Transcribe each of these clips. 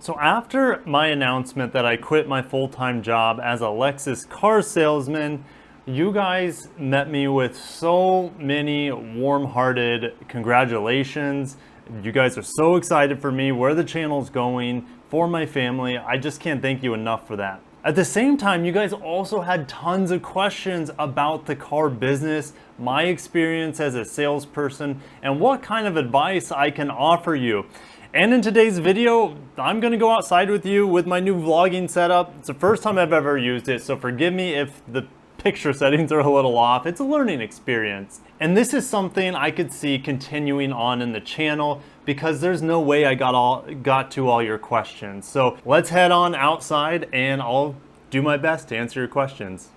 So after my announcement that I quit my full-time job as a Lexus car salesman, you guys met me with so many warm-hearted congratulations. You guys are so excited for me, where the channel's going, for my family. I just can't thank you enough for that. At the same time, you guys also had tons of questions about the car business, my experience as a salesperson, and what kind of advice I can offer you. And in today's video, I'm gonna go outside with you with my new vlogging setup. It's the first time I've ever used it, so forgive me if the picture settings are a little off. It's a learning experience. And this is something I could see continuing on in the channel because there's no way I got to all your questions. So let's head on outside and I'll do my best to answer your questions.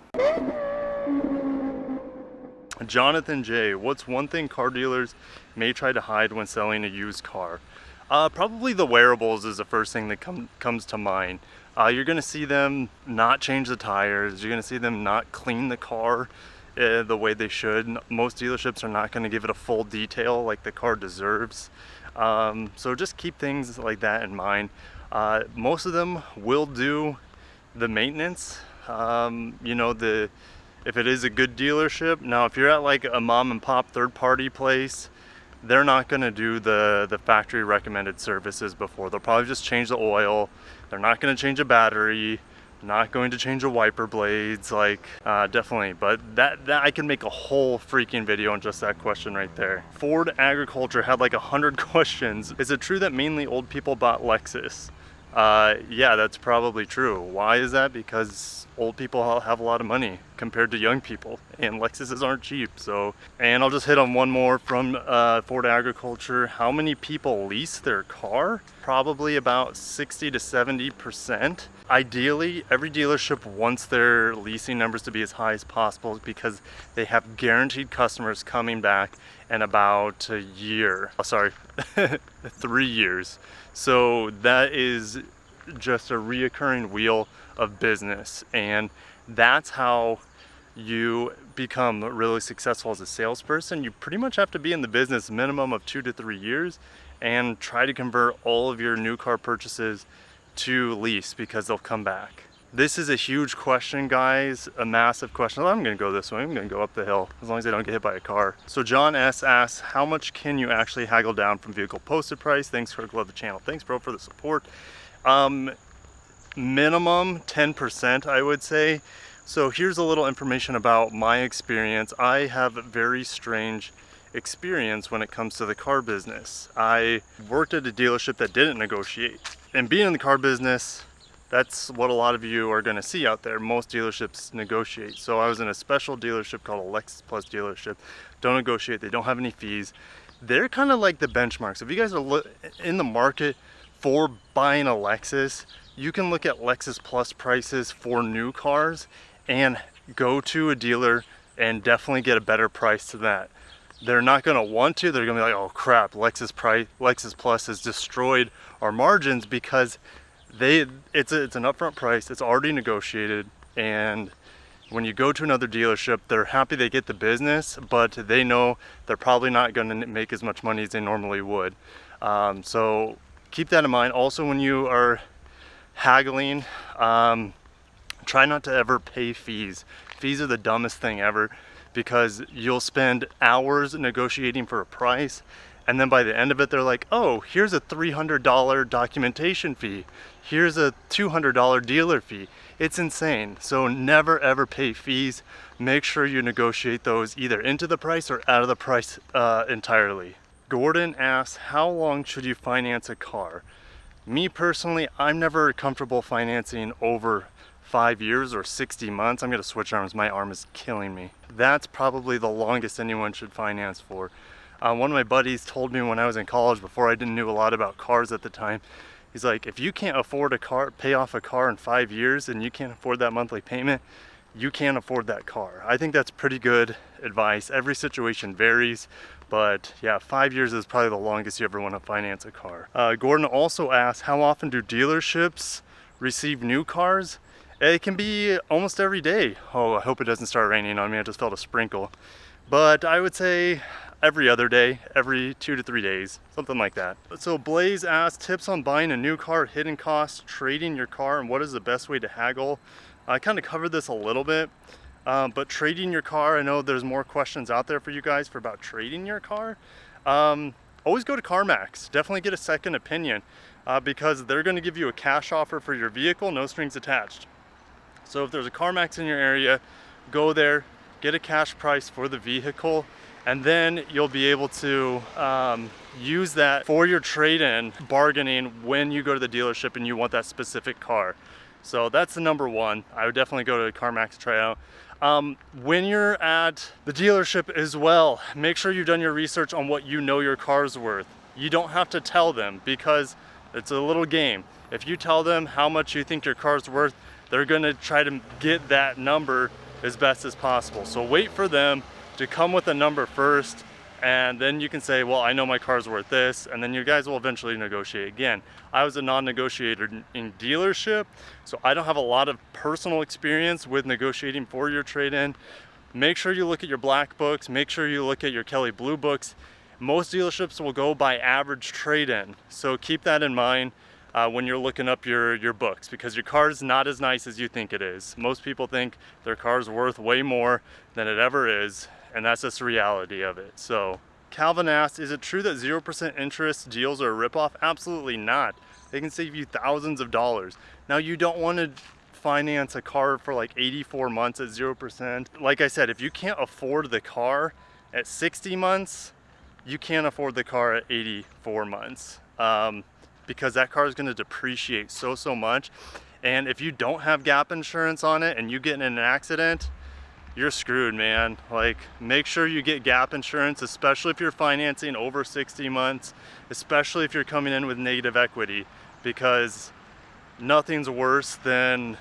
Jonathan J, what's one thing car dealers may try to hide when selling a used car? Probably the wearables is the first thing that comes to mind. You're going to see them not change the tires. You're going to see them not clean the car the way they should. Most dealerships are not going to give it a full detail like the car deserves. So just keep things like that in mind. Most of them will do the maintenance. You know, if it is a good dealership. Now, if you're at like a mom and pop third-party place, they're not going to do the factory recommended services before. They'll probably just change the oil. They're not going to change a battery, not going to change the wiper blades, like definitely. But that I can make a whole freaking video on just that question right there. Ford Agriculture had like 100 questions. Is it true that mainly old people bought Lexus? Yeah, that's probably true. Why is that? Because old people have a lot of money compared to young people, and Lexuses aren't cheap. So, and I'll just hit on one more from Ford Agriculture. How many people lease their car? Probably about 60 to 70%. Ideally, every dealership wants their leasing numbers to be as high as possible because they have guaranteed customers coming back in about a year. Oh, sorry, 3 years. So that is just a reoccurring wheel of business, and that's how you become really successful as a salesperson. You pretty much have to be in the business minimum of 2 to 3 years and try to convert all of your new car purchases to lease because they'll come back. This is a huge question, guys, a massive question. I'm gonna go this way, I'm gonna go up the hill, as long as I don't get hit by a car. So John S asks, how much can you actually haggle down from vehicle posted price? Thanks, Kirk, love the channel. Thanks, bro, for the support. Minimum 10%, I would say. So here's a little information about my experience. I have a very strange experience when it comes to the car business. I worked at a dealership that didn't negotiate. And being in the car business, that's what a lot of you are going to see out there. Most dealerships negotiate. So I was in a special dealership called a Lexus Plus dealership. Don't negotiate. They don't have any fees. They're kind of like the benchmarks. If you guys are in the market for buying a Lexus, you can look at Lexus Plus prices for new cars and go to a dealer and definitely get a better price to that. They're not going to want to. They're going to be like, oh crap, Lexus Plus has destroyed our margins because it's an upfront price. It's already negotiated, and when you go to another dealership, they're happy they get the business, but they know they're probably not going to make as much money as they normally would. So keep that in mind. Also, when you are haggling, try not to ever pay fees. Fees are the dumbest thing ever because you'll spend hours negotiating for a price, and then by the end of it, they're like, oh, here's a $300 documentation fee. Here's a $200 dealer fee. It's insane. So never ever pay fees. Make sure you negotiate those either into the price or out of the price entirely. Gordon asks, how long should you finance a car? Me personally, I'm never comfortable financing over 5 years or 60 months. I'm gonna switch arms, my arm is killing me. That's probably the longest anyone should finance for. One of my buddies told me when I was in college, before I didn't know a lot about cars at the time, he's like, if you can't afford pay off a car in 5 years and you can't afford that monthly payment, you can't afford that car. I think that's pretty good advice. Every situation varies, but yeah, 5 years is probably the longest you ever want to finance a car. Gordon also asked, how often do dealerships receive new cars? It can be almost every day. Oh, I hope it doesn't start raining on me. I just felt a sprinkle. But I would say every other day, every 2 to 3 days, something like that. So Blaze asked, tips on buying a new car, hidden costs, trading your car, and what is the best way to haggle? I kind of covered this a little bit, but trading your car, I know there's more questions out there for you guys for about trading your car. Always go to CarMax, definitely get a second opinion, because they're gonna give you a cash offer for your vehicle, no strings attached. So if there's a CarMax in your area, go there, get a cash price for the vehicle, and then you'll be able to use that for your trade-in bargaining when you go to the dealership and you want that specific car. So that's the number one. I would definitely go to CarMax to try it out. When you're at the dealership as well, make sure you've done your research on what you know your car's worth. You don't have to tell them because it's a little game. If you tell them how much you think your car's worth, they're gonna try to get that number as best as possible. So wait for them to come with a number first, and then you can say, well, I know my car's worth this, and then you guys will eventually negotiate again. I was a non-negotiator in dealership, so I don't have a lot of personal experience with negotiating for your trade-in. Make sure you look at your black books, make sure you look at your Kelley Blue books. Most dealerships will go by average trade-in, so keep that in mind when you're looking up your books, because your car's not as nice as you think it is. Most people think their car's worth way more than it ever is, and that's just the reality of it. So Calvin asked, is it true that 0% interest deals are a ripoff? Absolutely not. They can save you thousands of dollars. Now, you don't want to finance a car for like 84 months at 0%. Like I said, if you can't afford the car at 60 months, you can't afford the car at 84 months. Because that car is going to depreciate so much. And if you don't have gap insurance on it and you get in an accident, you're screwed, man. Like, make sure you get gap insurance, especially if you're financing over 60 months, especially if you're coming in with negative equity, because nothing's worse than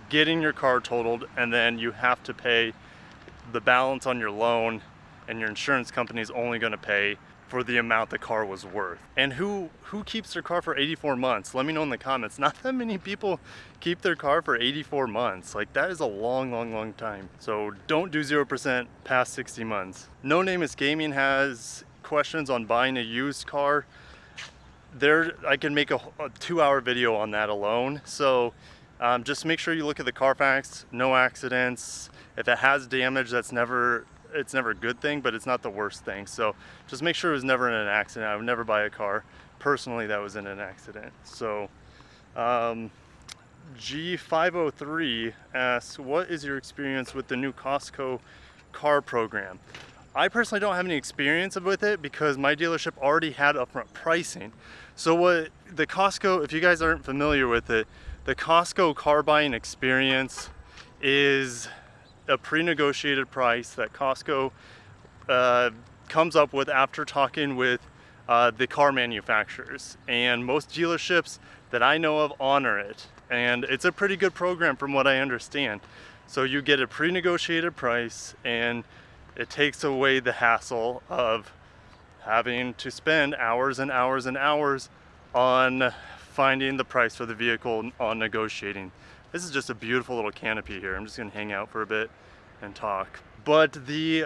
getting your car totaled and then you have to pay the balance on your loan, and your insurance company is only going to pay for the amount the car was worth. And who keeps their car for 84 months? Let me know in the comments. Not that many people keep their car for 84 months. Like, that is a long time. So don't do 0% past 60 months. No Name is Gaming has questions on buying a used car. I can make a 2-hour video on that alone. So just make sure you look at the Carfax, no accidents. If it has damage, it's never a good thing, but it's not the worst thing. So just make sure it was never in an accident. I would never buy a car personally that was in an accident. So G503 asks, what is your experience with the new Costco car program? I personally don't have any experience with it because my dealership already had upfront pricing. So what the Costco, if you guys aren't familiar with it, the Costco car buying experience is a pre-negotiated price that Costco comes up with after talking with the car manufacturers, and most dealerships that I know of honor it, and it's a pretty good program from what I understand. So you get a pre-negotiated price, and it takes away the hassle of having to spend hours and hours and hours on finding the price for the vehicle, on negotiating. This is just a beautiful little canopy here. I'm just gonna hang out for a bit and talk. But the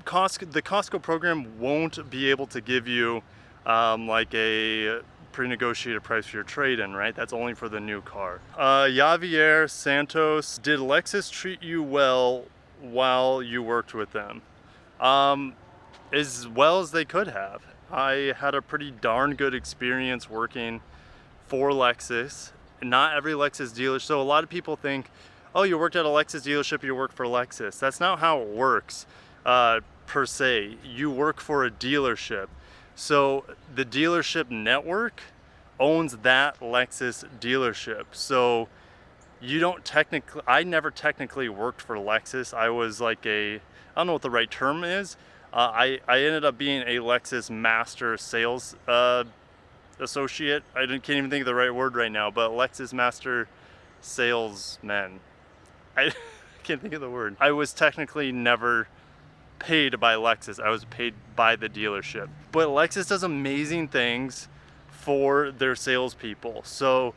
Costco program won't be able to give you like a pre-negotiated price for your trade-in, right? That's only for the new car. Javier Santos, did Lexus treat you well while you worked with them? As well as they could have. I had a pretty darn good experience working for Lexus. Not every Lexus dealer, so a lot of people think, oh, you worked at a Lexus dealership, you work for Lexus. That's not how it works per se. You work for a dealership. So the dealership network owns that Lexus dealership. So you don't technically, I never technically worked for Lexus. I was like I don't know what the right term is. I ended up being a Lexus master sales associate. I can't even think of the right word right now, but Lexus master salesman. I can't think of the word. I was technically never paid by Lexus. I was paid by the dealership. But Lexus does amazing things for their salespeople. So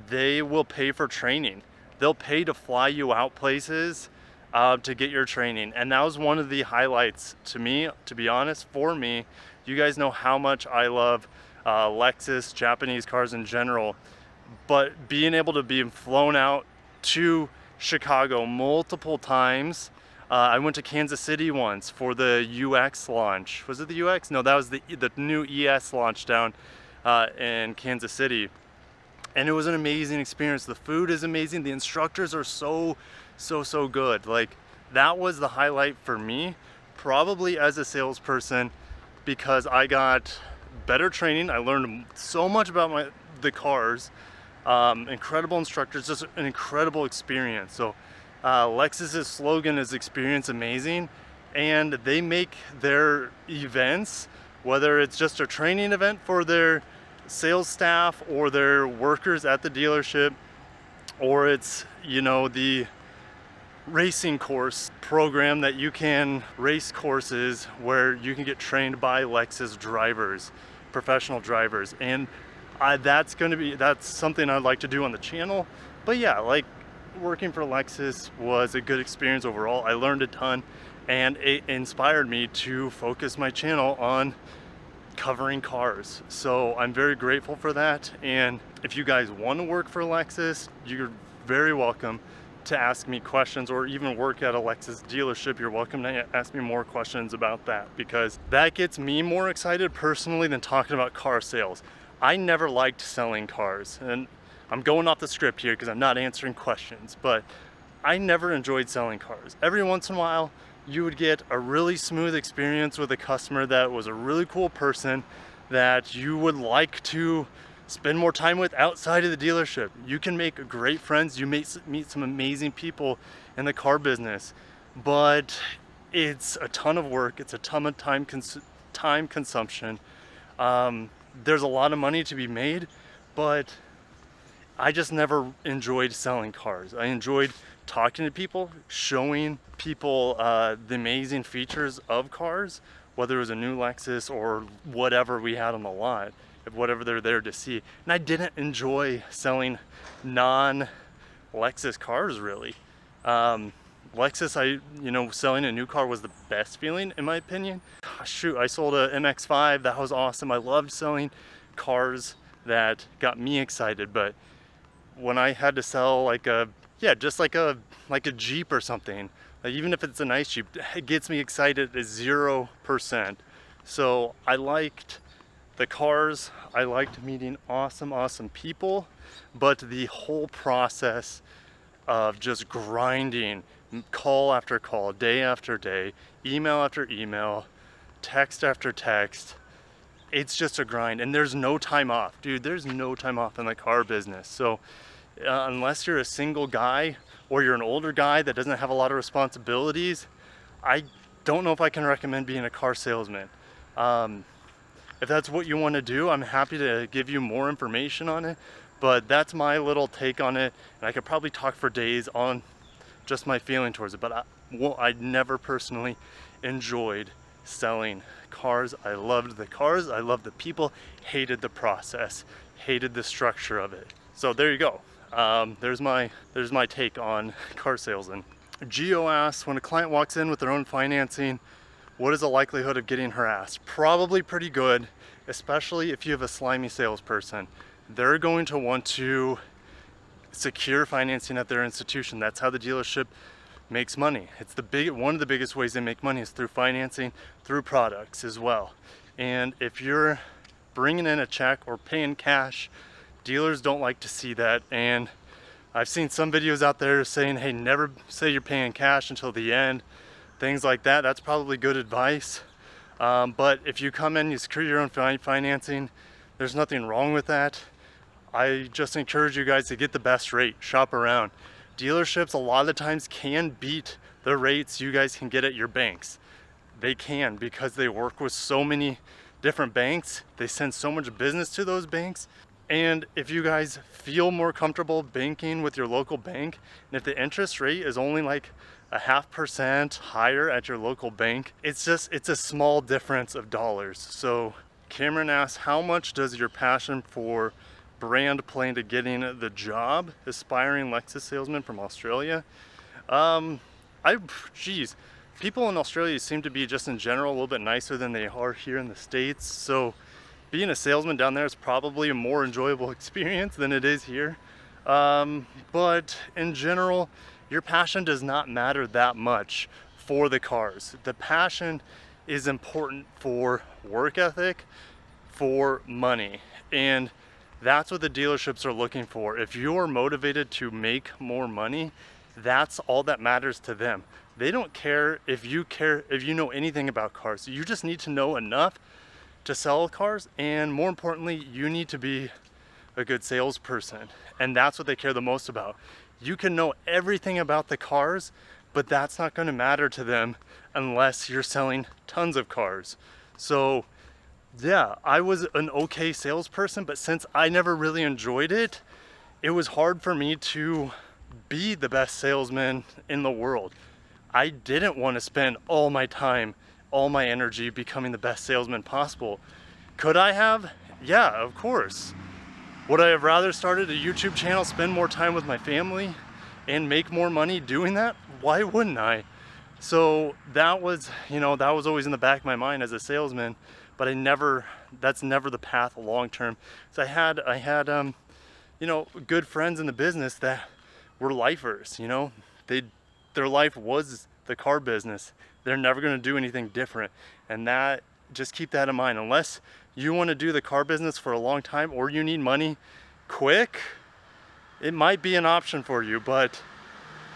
they will pay for training. They'll pay to fly you out places to get your training. And that was one of the highlights to me, to be honest, for me. You guys know how much I love Lexus, Japanese cars in general, but being able to be flown out to Chicago multiple times. I went to Kansas City once for the UX launch. Was it the UX? No, that was the new ES launch down in Kansas City. And it was an amazing experience. The food is amazing. The instructors are so good. Like, that was the highlight for me, probably as a salesperson, because I got better training. I learned so much about the cars. Incredible instructors, just an incredible experience. So Lexus's slogan is experience amazing, and they make their events, whether it's just a training event for their sales staff or their workers at the dealership, or it's, you know, the racing course program that you can race courses where you can get trained by Lexus drivers, professional drivers. And that's something I'd like to do on the channel. But yeah, like, working for Lexus was a good experience overall. I learned a ton, and it inspired me to focus my channel on covering cars. So I'm very grateful for that. And if you guys want to work for Lexus, you're very welcome to ask me questions, or even work at a Lexus dealership. You're welcome to ask me more questions about that, because that gets me more excited personally than talking about car sales. I never liked selling cars, and I'm going off the script here because I'm not answering questions, but I never enjoyed selling cars. Every once in a while, you would get a really smooth experience with a customer that was a really cool person that you would like to spend more time with outside of the dealership. You can make great friends. You meet some amazing people in the car business, but it's a ton of work. It's a ton of time consumption. There's a lot of money to be made, but I just never enjoyed selling cars. I enjoyed talking to people, showing people the amazing features of cars, whether it was a new Lexus or whatever we had on the lot, whatever they're there to see. And I didn't enjoy selling non-Lexus cars, really. Lexus, selling a new car was the best feeling, in my opinion. Shoot, I sold a MX-5. That was awesome. I loved selling cars that got me excited. But when I had to sell like a Jeep or something, like, even if it's a nice Jeep, it gets me excited at 0%. So I liked the cars. I liked meeting awesome people, but the whole process of just grinding, call after call, day after day, email after email, text after text, it's just a grind. And there's no time off, dude. There's no time off in the car business. So unless you're a single guy or you're an older guy that doesn't have a lot of responsibilities, I don't know if I can recommend being a car salesman. If that's what you want to do, I'm happy to give you more information on it, but that's my little take on it. And I could probably talk for days on just my feeling towards it, but I never personally enjoyed selling cars. I loved the cars, I loved the people, hated the process, hated the structure of it. So there you go. There's my take on car salesman. Geo asks, when a client walks in with their own financing, what is the likelihood of getting harassed? Probably pretty good, especially if you have a slimy salesperson. They're going to want to secure financing at their institution. That's how the dealership makes money. It's one of the biggest ways they make money is through financing, through products as well. And if you're bringing in a check or paying cash, dealers don't like to see that. And I've seen some videos out there saying, hey, never say you're paying cash until the end, things like that. That's probably good advice. But if you come in, you secure your own financing, there's nothing wrong with that. I just encourage you guys to get the best rate, shop around. Dealerships a lot of the times can beat the rates you guys can get at your banks. They can, because they work with so many different banks. They send so much business to those banks. And if you guys feel more comfortable banking with your local bank, and if the interest rate is only like 0.5% higher at your local bank, it's a small difference of dollars. So Cameron asks, how much does your passion for brand play into getting the job? Aspiring Lexus salesman from Australia. geez, people in Australia seem to be just in general a little bit nicer than they are here in the States. So being a salesman down there is probably a more enjoyable experience than it is here. But in general, your passion does not matter that much for the cars. The passion is important for work ethic, for money, and that's what the dealerships are looking for. If you're motivated to make more money, that's all that matters to them. They don't care if you know anything about cars. You just need to know enough to sell cars, and more importantly, you need to be a good salesperson, and that's what they care the most about. You can know everything about the cars, but that's not going to matter to them unless you're selling tons of cars. So yeah, I was an okay salesperson, but since I never really enjoyed it, it was hard for me to be the best salesman in the world. I didn't want to spend all my time, all my energy becoming the best salesman possible. Could I have? Yeah, of course. Would I have rather started a YouTube channel, spend more time with my family, and make more money doing that? Why wouldn't I? So that was, that was always in the back of my mind as a salesman, but that's never the path long term. So I had good friends in the business that were lifers, their life was the car business. They're never going to do anything different. And just keep that in mind. Unless you want to do the car business for a long time or you need money quick, it might be an option for you. But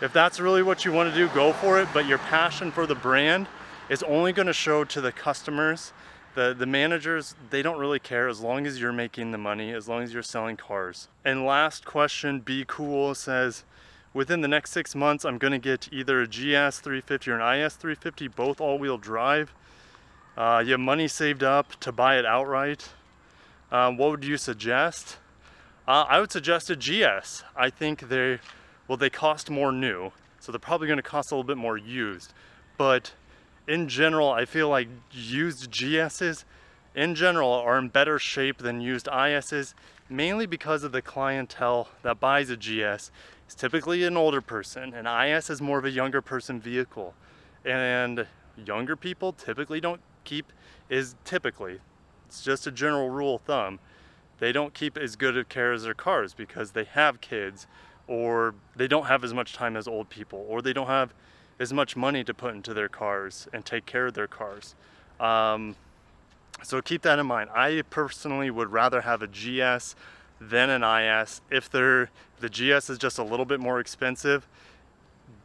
if that's really what you want to do, go for it. But your passion for the brand is only going to show to the customers. The managers, they don't really care as long as you're making the money, as long as you're selling cars. And last question, Be Cool says, within the next 6 months, I'm gonna get either a GS 350 or an IS 350, both all-wheel drive. You have money saved up to buy it outright. What would you suggest? I would suggest a GS. I think they cost more new, so they're probably gonna cost a little bit more used. But in general, I feel like used GSs in general are in better shape than used ISs, mainly because of the clientele that buys a GS. It's typically an older person. An IS is more of a younger person vehicle. And younger people typically it's just a general rule of thumb, they don't keep as good of care as their cars because they have kids, or they don't have as much time as old people, or they don't have as much money to put into their cars and take care of their cars. So keep that in mind. I personally would rather have a GS than an IS. If the GS is just a little bit more expensive,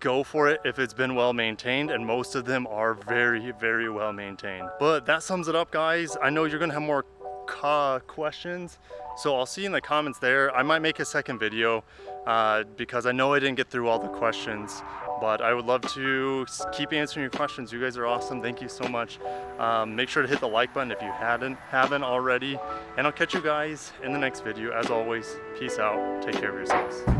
go for it if it's been well maintained, and most of them are very, very well maintained. But that sums it up, guys. I know you're gonna have more questions, so I'll see you in the comments there. I might make a second video because I know I didn't get through all the questions, but I would love to keep answering your questions. You guys are awesome. Thank you so much. Make sure to hit the like button if you haven't already, and I'll catch you guys in the next video. As always, peace out. Take care of yourselves.